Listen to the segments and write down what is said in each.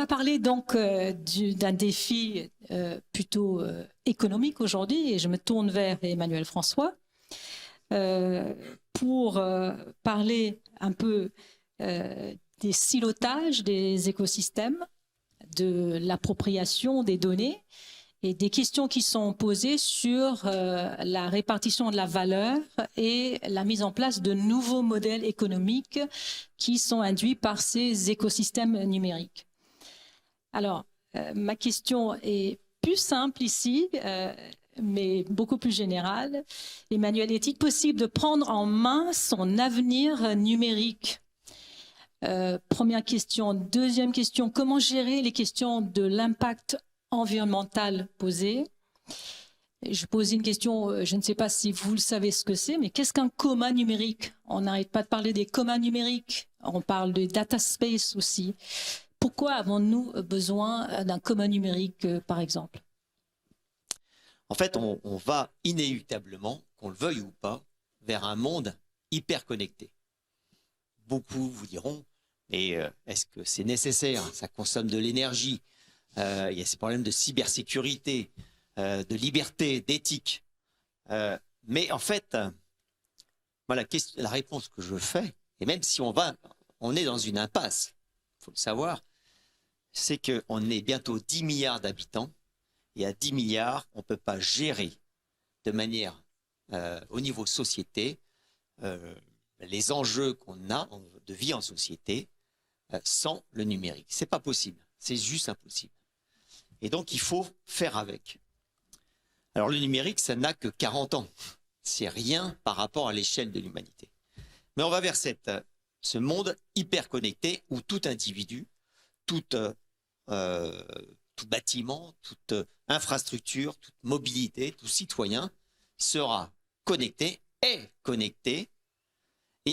va parler donc d'un défi plutôt économique aujourd'hui, et je me tourne vers Emmanuel François pour parler un peu des silotages des écosystèmes, de l'appropriation des données et des questions qui sont posées sur la répartition de la valeur et la mise en place de nouveaux modèles économiques qui sont induits par ces écosystèmes numériques. Alors, ma question est plus simple ici, mais beaucoup plus générale. Emmanuel, est-il possible de prendre en main son avenir numérique ? Première question. Deuxième question, comment gérer les questions de l'impact environnemental posé? Je pose une question, je ne sais pas si vous le savez ce que c'est, mais qu'est-ce qu'un coma numérique? On n'arrête pas de parler des comas numériques, on parle de data space aussi. Pourquoi avons-nous besoin d'un coma numérique, par exemple? En fait, on va inéluctablement, qu'on le veuille ou pas, vers un monde hyper connecté. Beaucoup vous diront, mais est-ce que c'est nécessaire? Ça consomme de l'énergie. Il y a ces problèmes de cybersécurité, de liberté, d'éthique. Mais en fait, voilà, la réponse que je fais, et même si on est dans une impasse, il faut le savoir, c'est qu'on est bientôt 10 milliards d'habitants, et à 10 milliards, on ne peut pas gérer de manière, au niveau société, les enjeux qu'on a de vie en société sans le numérique. Ce n'est pas possible, c'est juste impossible. Et donc, il faut faire avec. Alors, le numérique, ça n'a que 40 ans. C'est rien par rapport à l'échelle de l'humanité. Mais on va vers ce monde hyper connecté où tout individu, tout bâtiment, toute infrastructure, toute mobilité, tout citoyen sera connecté et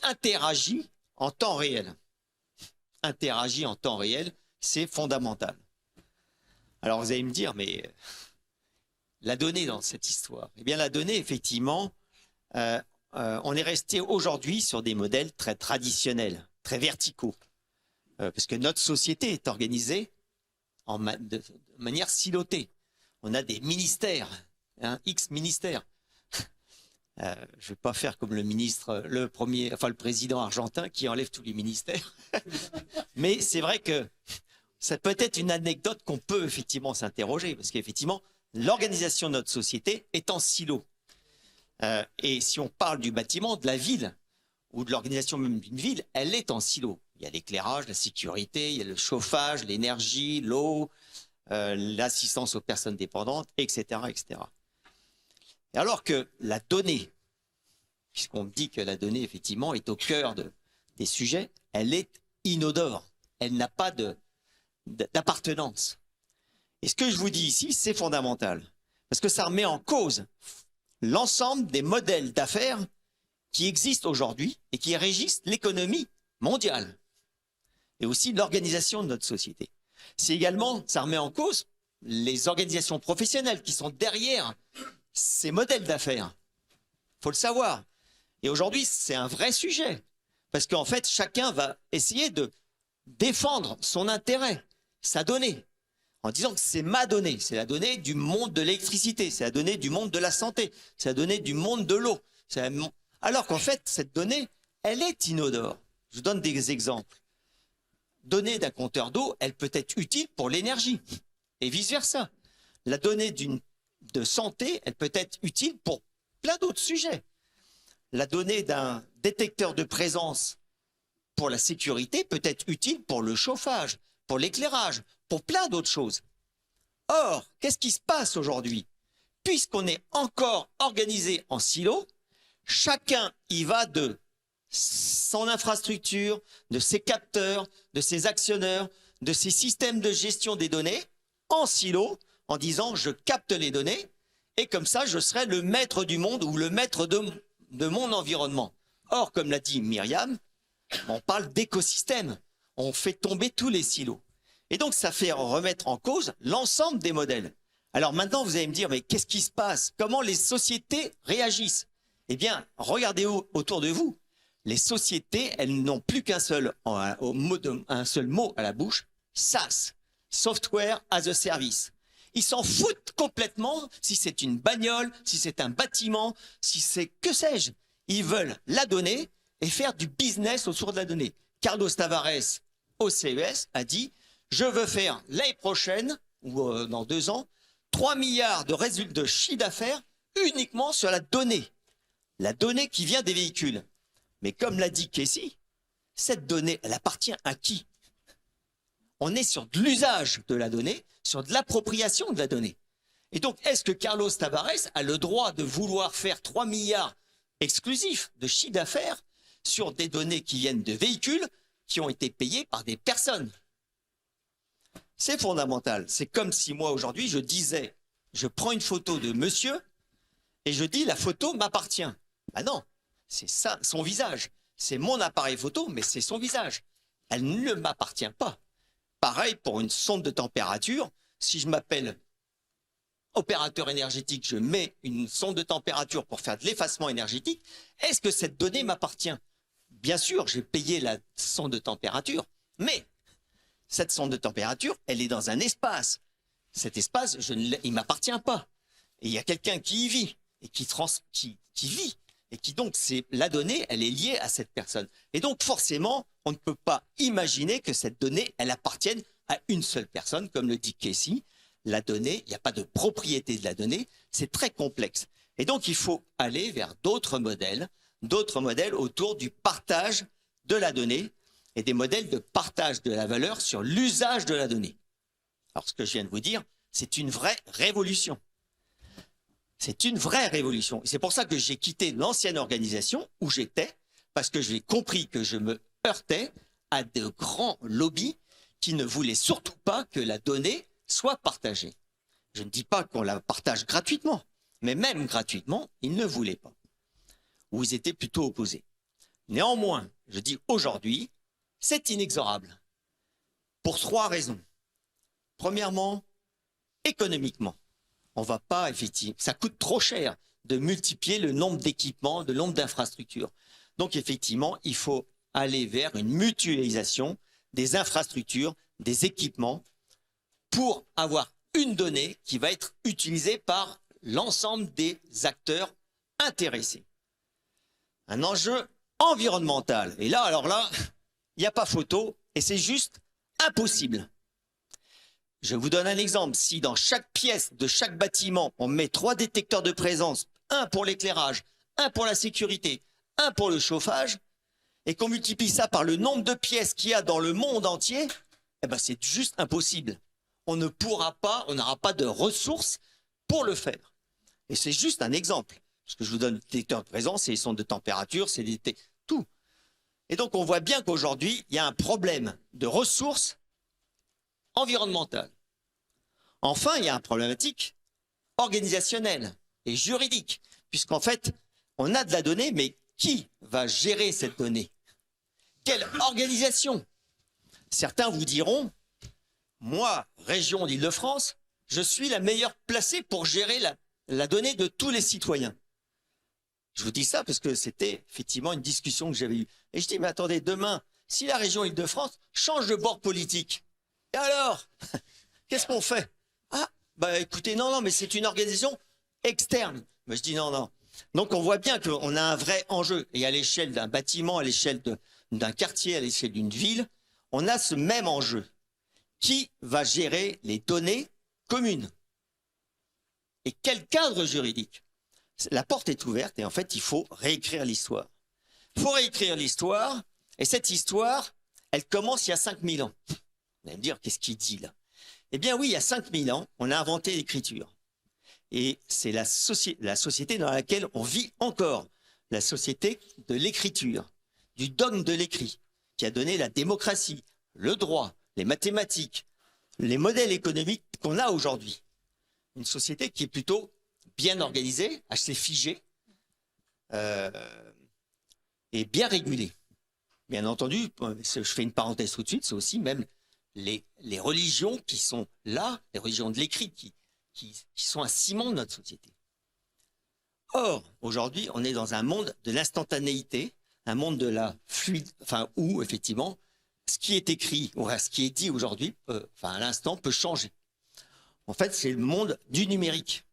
interagit en temps réel. Interagit en temps réel, c'est fondamental. Alors vous allez me dire, mais la donnée dans cette histoire, eh bien la donnée, effectivement, on est resté aujourd'hui sur des modèles très traditionnels, très verticaux, parce que notre société est organisée de manière silotée. On a des ministères, X ministères. Je ne vais pas faire comme le président argentin qui enlève tous les ministères. Mais c'est vrai que ça peut être une anecdote qu'on peut effectivement s'interroger, parce qu'effectivement, l'organisation de notre société est en silo. Et si on parle du bâtiment, de la ville, ou de l'organisation même d'une ville, elle est en silo. Il y a l'éclairage, la sécurité, il y a le chauffage, l'énergie, l'eau, l'assistance aux personnes dépendantes, etc., etc. Et alors que la donnée, puisqu'on dit que la donnée, effectivement, est au cœur des sujets, elle est inodore. Elle n'a pas d'appartenance. Et ce que je vous dis ici, c'est fondamental. Parce que ça remet en cause l'ensemble des modèles d'affaires qui existent aujourd'hui et qui régissent l'économie mondiale. Et aussi l'organisation de notre société. C'est également, ça remet en cause les organisations professionnelles qui sont derrière ces modèles d'affaires. Il faut le savoir. Et aujourd'hui, c'est un vrai sujet. Parce qu'en fait, chacun va essayer de défendre son intérêt, sa donnée, en disant que c'est ma donnée. C'est la donnée du monde de l'électricité, c'est la donnée du monde de la santé, c'est la donnée du monde de l'eau. Alors qu'en fait, cette donnée, elle est inodore. Je vous donne des exemples. Donnée d'un compteur d'eau, elle peut être utile pour l'énergie et vice-versa. La donnée de santé, elle peut être utile pour plein d'autres sujets. La donnée d'un détecteur de présence pour la sécurité peut être utile pour le chauffage, pour l'éclairage, pour plein d'autres choses. Or, qu'est-ce qui se passe aujourd'hui? Puisqu'on est encore organisé en silo, chacun y va de son infrastructure, de ses capteurs, de ses actionneurs, de ses systèmes de gestion des données en silo, en disant je capte les données et comme ça je serai le maître du monde ou le maître de mon environnement. Or, comme l'a dit Myriam, on parle d'écosystème, on fait tomber tous les silos. Et donc ça fait remettre en cause l'ensemble des modèles. Alors maintenant vous allez me dire, mais qu'est-ce qui se passe? Comment les sociétés réagissent? Eh bien, regardez autour de vous. Les sociétés, elles n'ont plus qu'un seul mot à la bouche, SaaS. software as a service. Ils s'en foutent complètement si c'est une bagnole, si c'est un bâtiment, si c'est que sais-je. Ils veulent la donnée et faire du business autour de la donnée. Carlos Tavares, au CES, a dit « Je veux faire l'année prochaine, ou dans 2 ans, 3 milliards de chiffre d'affaires uniquement sur la donnée qui vient des véhicules. » Mais comme l'a dit Casey, cette donnée, elle appartient à qui? On est sur de l'usage de la donnée, sur de l'appropriation de la donnée. Et donc, est-ce que Carlos Tavares a le droit de vouloir faire 3 milliards exclusifs de chiffre d'affaires sur des données qui viennent de véhicules qui ont été payés par des personnes? C'est fondamental. C'est comme si moi, aujourd'hui, je disais, je prends une photo de monsieur et je dis, la photo m'appartient. Ah non, c'est ça, son visage. C'est mon appareil photo, mais c'est son visage. Elle ne m'appartient pas. Pareil pour une sonde de température. Si je m'appelle opérateur énergétique, je mets une sonde de température pour faire de l'effacement énergétique. Est-ce que cette donnée m'appartient? Bien sûr, j'ai payé la sonde de température, mais cette sonde de température, elle est dans un espace. Cet espace, il ne m'appartient pas. Et il y a quelqu'un qui y vit et qui vit. Et qui donc, la donnée, elle est liée à cette personne. Et donc, forcément, on ne peut pas imaginer que cette donnée, elle appartienne à une seule personne, comme le dit Casey. La donnée, il n'y a pas de propriété de la donnée, c'est très complexe. Et donc, il faut aller vers d'autres modèles autour du partage de la donnée et des modèles de partage de la valeur sur l'usage de la donnée. Alors, ce que je viens de vous dire, c'est une vraie révolution. C'est une vraie révolution. Et c'est pour ça que j'ai quitté l'ancienne organisation où j'étais, parce que j'ai compris que je me heurtais à de grands lobbies qui ne voulaient surtout pas que la donnée soit partagée. Je ne dis pas qu'on la partage gratuitement, mais même gratuitement, ils ne voulaient pas. Ou ils étaient plutôt opposés. Néanmoins, je dis aujourd'hui, c'est inexorable. Pour 3 raisons. Premièrement, économiquement. On va pas, effectivement, ça coûte trop cher de multiplier le nombre d'équipements, le nombre d'infrastructures. Donc, effectivement, il faut aller vers une mutualisation des infrastructures, des équipements, pour avoir une donnée qui va être utilisée par l'ensemble des acteurs intéressés. Un enjeu environnemental. Et là, alors là, il n'y a pas photo et c'est juste impossible. Je vous donne un exemple. Si dans chaque pièce de chaque bâtiment, on met 3 détecteurs de présence, un pour l'éclairage, un pour la sécurité, un pour le chauffage, et qu'on multiplie ça par le nombre de pièces qu'il y a dans le monde entier, eh ben c'est juste impossible. On ne pourra pas, on n'aura pas de ressources pour le faire. Et c'est juste un exemple. Parce que je vous donne le détecteur de présence, c'est les sondes de température, c'est tout. Et donc on voit bien qu'aujourd'hui, il y a un problème de ressources environnementales. Enfin, il y a une problématique organisationnelle et juridique, puisqu'en fait, on a de la donnée, mais qui va gérer cette donnée? Quelle organisation? Certains vous diront, moi, région d'Île-de-France, je suis la meilleure placée pour gérer la donnée de tous les citoyens. Je vous dis ça parce que c'était effectivement une discussion que j'avais eue. Et je dis, mais attendez, demain, si la région Île-de-France change de bord politique, et alors, qu'est-ce qu'on fait? Ah, bah écoutez, non, mais c'est une organisation externe. Mais je dis non. Donc on voit bien qu'on a un vrai enjeu. Et à l'échelle d'un bâtiment, à l'échelle d'un quartier, à l'échelle d'une ville, on a ce même enjeu. Qui va gérer les données communes? Et quel cadre juridique? La porte est ouverte et en fait, il faut réécrire l'histoire. Il faut réécrire l'histoire et cette histoire, elle commence il y a 5000 ans. Vous allez me dire, qu'est-ce qu'il dit là? Eh bien oui, il y a 5000 ans, on a inventé l'écriture. Et c'est la société dans laquelle on vit encore, la société de l'écriture, du dogme de l'écrit, qui a donné la démocratie, le droit, les mathématiques, les modèles économiques qu'on a aujourd'hui. Une société qui est plutôt bien organisée, assez figée et bien régulée. Bien entendu, je fais une parenthèse tout de suite, c'est aussi même les religions qui sont là, les religions de l'écrit qui sont un ciment de notre société. Or, aujourd'hui, on est dans un monde de l'instantanéité, un monde de la fluide, où effectivement, ce qui est écrit ou ce qui est dit aujourd'hui, à l'instant, peut changer. En fait, c'est le monde du numérique.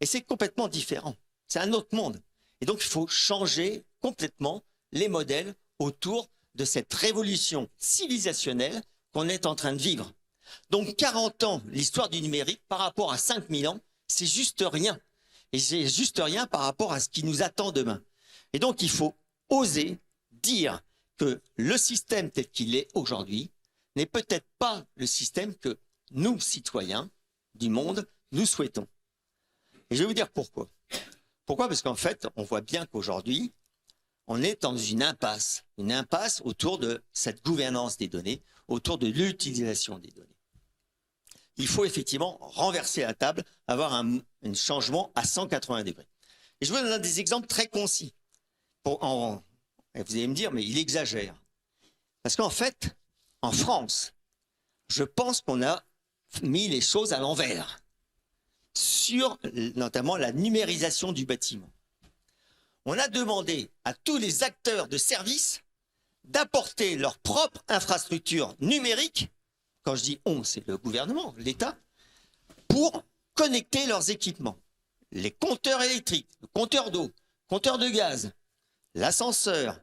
Et c'est complètement différent. C'est un autre monde. Et donc, il faut changer complètement les modèles autour de cette révolution civilisationnelle qu'on est en train de vivre. Donc, 40 ans, l'histoire du numérique, par rapport à 5000 ans, c'est juste rien. Et c'est juste rien par rapport à ce qui nous attend demain. Et donc, il faut oser dire que le système tel qu'il est aujourd'hui n'est peut-être pas le système que nous, citoyens du monde, nous souhaitons. Et je vais vous dire pourquoi. Pourquoi? Parce qu'en fait, on voit bien qu'aujourd'hui, on est dans une impasse autour de cette gouvernance des données, autour de l'utilisation des données. Il faut effectivement renverser la table, avoir un changement à 180 degrés. Et je vous donne des exemples très concis. Et vous allez me dire, mais il exagère. Parce qu'en fait, en France, je pense qu'on a mis les choses à l'envers sur notamment la numérisation du bâtiment. On a demandé à tous les acteurs de services d'apporter leur propre infrastructure numérique, quand je dis on, c'est le gouvernement, l'État, pour connecter leurs équipements. Les compteurs électriques, le compteur d'eau, compteur de gaz, l'ascenseur,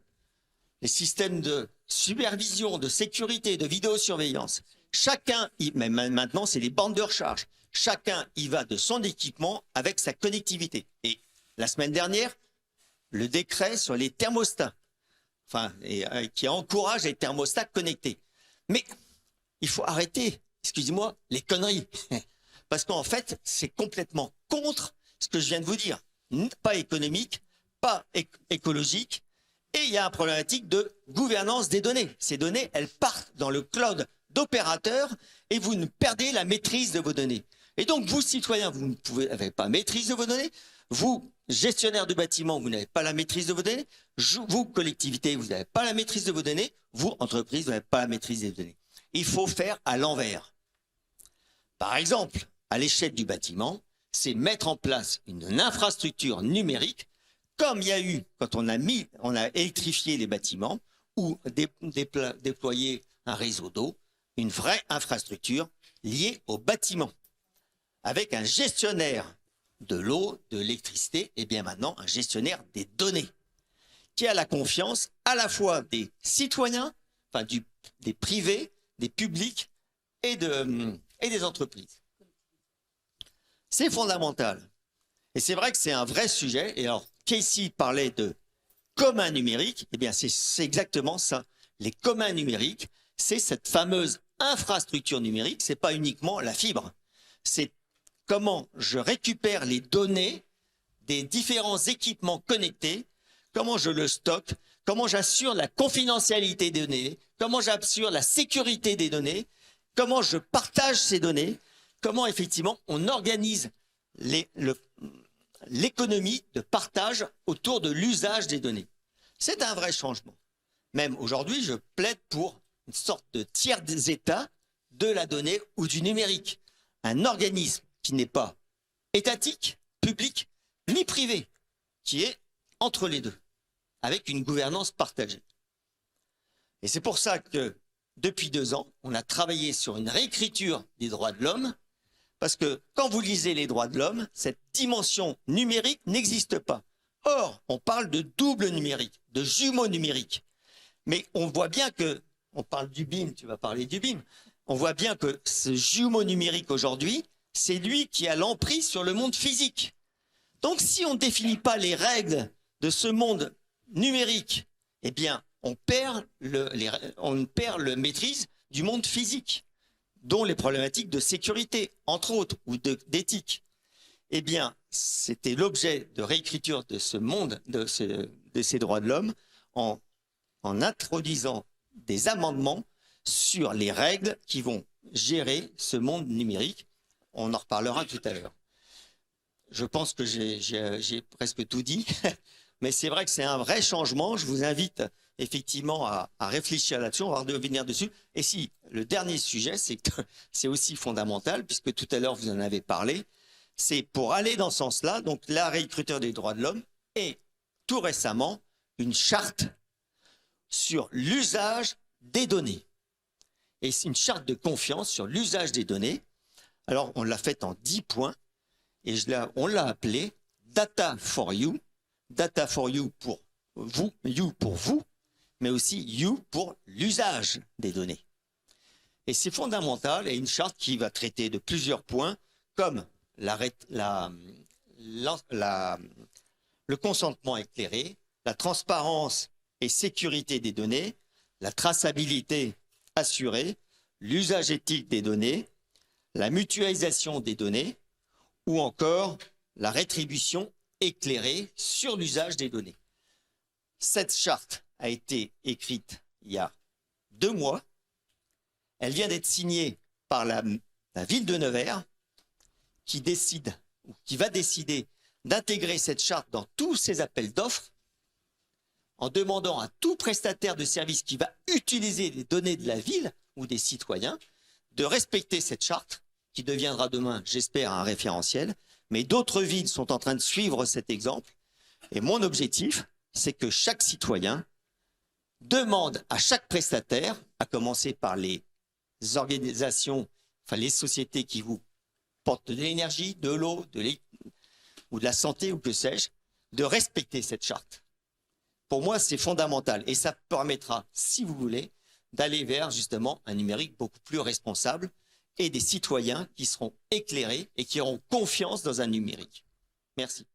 les systèmes de supervision, de sécurité, de vidéosurveillance. Chacun, même maintenant, c'est les bandes de recharge. Chacun y va de son équipement avec sa connectivité. Et la semaine dernière, le décret sur les thermostats, qui encourage les thermostats connectés. Mais il faut arrêter, excusez-moi, les conneries. Parce qu'en fait, c'est complètement contre ce que je viens de vous dire. Pas économique, pas écologique. Et il y a une problématique de gouvernance des données. Ces données, elles partent dans le cloud d'opérateurs et vous ne perdez la maîtrise de vos données. Et donc, vous, citoyens, vous n'avez pas maîtrise de vos données. Vous, gestionnaires de bâtiments, vous n'avez pas la maîtrise de vos données. Vous, collectivités, vous n'avez pas la maîtrise de vos données. Vous, entreprises, vous n'avez pas la maîtrise des données. Il faut faire à l'envers. Par exemple, à l'échelle du bâtiment, c'est mettre en place une infrastructure numérique, comme il y a eu quand on a électrifié les bâtiments ou déployé un réseau d'eau, une vraie infrastructure liée au bâtiment, avec un gestionnaire de l'eau, de l'électricité, et bien maintenant un gestionnaire des données, qui a la confiance à la fois des citoyens, des privés, des publics et des entreprises. C'est fondamental. Et c'est vrai que c'est un vrai sujet. Et alors, Casey parlait de commun numérique. Eh bien, c'est exactement ça. Les communs numériques, c'est cette fameuse infrastructure numérique. C'est pas uniquement la fibre. C'est comment je récupère les données des différents équipements connectés, comment je le stocke, comment j'assure la confidentialité des données, comment j'assure la sécurité des données, comment je partage ces données, comment effectivement on organise l'économie de partage autour de l'usage des données. C'est un vrai changement. Même aujourd'hui, je plaide pour une sorte de tiers des États de la donnée ou du numérique. Un organisme qui n'est pas étatique, public, ni privé, qui est entre les deux, avec une gouvernance partagée. Et c'est pour ça que, depuis 2 ans, on a travaillé sur une réécriture des droits de l'homme, parce que quand vous lisez les droits de l'homme, cette dimension numérique n'existe pas. Or, on parle de double numérique, de jumeaux numériques. Mais on voit bien que, on parle du BIM, tu vas parler du BIM, on voit bien que ce jumeau numérique aujourd'hui, c'est lui qui a l'emprise sur le monde physique. Donc si on ne définit pas les règles de ce monde numérique, eh bien, on perd la maîtrise du monde physique, dont les problématiques de sécurité, entre autres, ou d'éthique. Eh bien, c'était l'objet de réécriture de ce monde, de ces droits de l'homme, en introduisant des amendements sur les règles qui vont gérer ce monde numérique. On en reparlera tout à l'heure. Je pense que j'ai presque tout dit, mais c'est vrai que c'est un vrai changement. Je vous invite effectivement à réfléchir là-dessus, on va revenir dessus. Et si, le dernier sujet, c'est que c'est aussi fondamental, puisque tout à l'heure vous en avez parlé, c'est pour aller dans ce sens-là, donc la réécriture des droits de l'homme et tout récemment, une charte sur l'usage des données. Et c'est une charte de confiance sur l'usage des données. Alors, on l'a faite en 10 points et on l'a appelée Data for You. Data for You pour vous, mais aussi You pour l'usage des données. Et c'est fondamental et une charte qui va traiter de plusieurs points comme le consentement éclairé, la transparence et sécurité des données, la traçabilité assurée, l'usage éthique des données, la mutualisation des données ou encore la rétribution éclairée sur l'usage des données. Cette charte a été écrite il y a 2 mois. Elle vient d'être signée par la ville de Nevers qui va décider d'intégrer cette charte dans tous ses appels d'offres en demandant à tout prestataire de service qui va utiliser les données de la ville ou des citoyens de respecter cette charte qui deviendra demain, j'espère, un référentiel. Mais d'autres villes sont en train de suivre cet exemple. Et mon objectif, c'est que chaque citoyen demande à chaque prestataire, à commencer par les organisations, enfin les sociétés qui vous portent de l'énergie, de l'eau, ou de la santé, ou que sais-je, de respecter cette charte. Pour moi, c'est fondamental et ça permettra, si vous voulez, d'aller vers justement un numérique beaucoup plus responsable et des citoyens qui seront éclairés et qui auront confiance dans un numérique. Merci.